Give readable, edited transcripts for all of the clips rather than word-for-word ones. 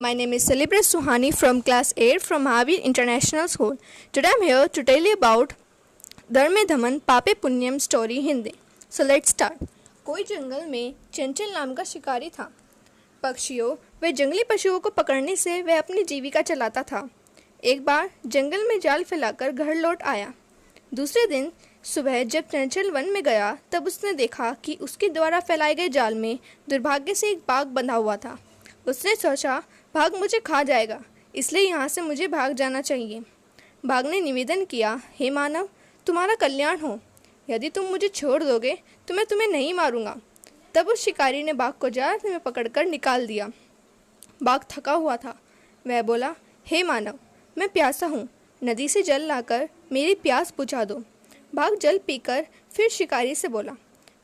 My name is Celebres Suhani from class 8 from Mahavir International School. Today I am here to tell you about धर्मे धमन पापे पुण्यम story Hindi. So let's start. कोई जंगल में चंचल नाम का शिकारी था. पक्षियों व जंगली पशुओं को पकड़ने से वह अपनी जीविका चलाता था. एक बार जंगल में जाल फैलाकर घर लौट आया. दूसरे दिन सुबह जब चंचल वन में गया तब उसने देखा कि उसके द्वारा फैलाए गए जाल में दुर्भाग्य से एक बाघ बंधा हुआ था. उसने सोचा, बाघ मुझे खा जाएगा, इसलिए यहाँ से मुझे भाग जाना चाहिए. बाघ ने निवेदन किया, हे मानव, तुम्हारा कल्याण हो. यदि तुम मुझे छोड़ दोगे तो मैं तुम्हें नहीं मारूंगा. तब उस शिकारी ने बाघ को जाल में पकड़कर निकाल दिया. बाघ थका हुआ था. वह बोला, हे मानव, मैं प्यासा हूँ, नदी से जल लाकर मेरी प्यास बुझा दो. बाघ जल पीकर फिर शिकारी से बोला,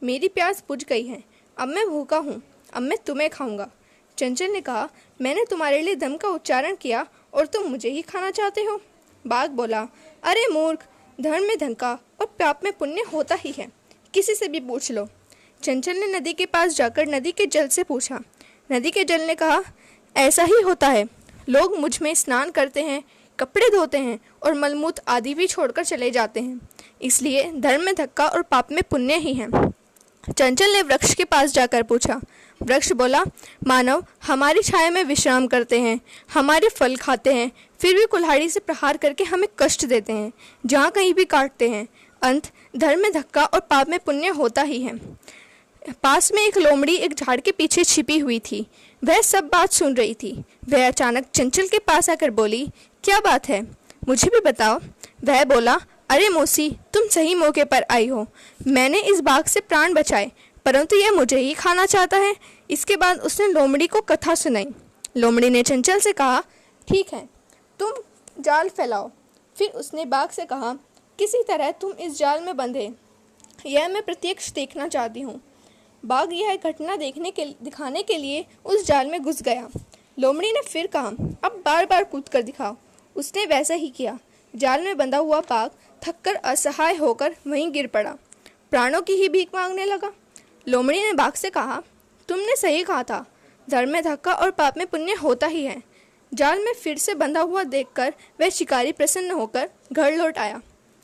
मेरी प्यास बुझ गई है, अब मैं भूखा हूँ, अब मैं तुम्हें खाऊंगा. चंचल ने कहा, मैंने तुम्हारे लिए धम का उच्चारण किया और तुम मुझे ही खाना चाहते हो. बाघ बोला, अरे मूर्ख, धर्म में धन का और पाप में पुण्य होता ही है, किसी से भी पूछ लो. चंचल ने नदी के पास जाकर नदी के जल से पूछा. नदी के जल ने कहा, ऐसा ही होता है, लोग मुझ में स्नान करते हैं, कपड़े धोते हैं और मलमूत्र आदि भी छोड़कर चले जाते हैं, इसलिए धर्म में धक्का और पाप में पुण्य ही है. चंचल ने वृक्ष के पास जाकर पूछा. वृक्ष बोला, मानव हमारी छाया में विश्राम करते हैं, हमारे फल खाते हैं, फिर भी कुल्हाड़ी से प्रहार करके हमें कष्ट देते हैं, जहाँ कहीं भी काटते हैं. अंत धर्म में धक्का और पाप में पुण्य होता ही है. पास में एक लोमड़ी एक झाड़ के पीछे छिपी हुई थी. वह सब बात सुन रही थी. वह अचानक चंचल के पास आकर बोली, क्या बात है, मुझे भी बताओ. वह बोला, अरे मौसी, तुम सही मौके पर आई हो. मैंने इस बाघ से प्राण बचाए, परंतु यह मुझे ही खाना चाहता है. इसके बाद उसने लोमड़ी को कथा सुनाई. लोमड़ी ने चंचल से कहा, ठीक है, तुम जाल फैलाओ. फिर उसने बाघ से कहा, किसी तरह तुम इस जाल में बंधे, यह मैं प्रत्यक्ष देखना चाहती हूँ. बाघ यह घटना दिखाने के लिए उस जाल में घुस गया. लोमड़ी ने फिर कहा, अब बार बार कूद कर दिखाओ. उसने वैसा ही किया. जाल में बंधा हुआ बाघ थककर असहाय होकर वहीं गिर पड़ा, प्राणों की ही भीख मांगने लगा. लोमड़ी ने बाघ से कहा, तुमने सही कहा था, धर्म में धक्का और पाप में पुण्य होता ही है. जाल में फिर से बंधा हुआ देखकर वह शिकारी प्रसन्न होकर घर लौट आया.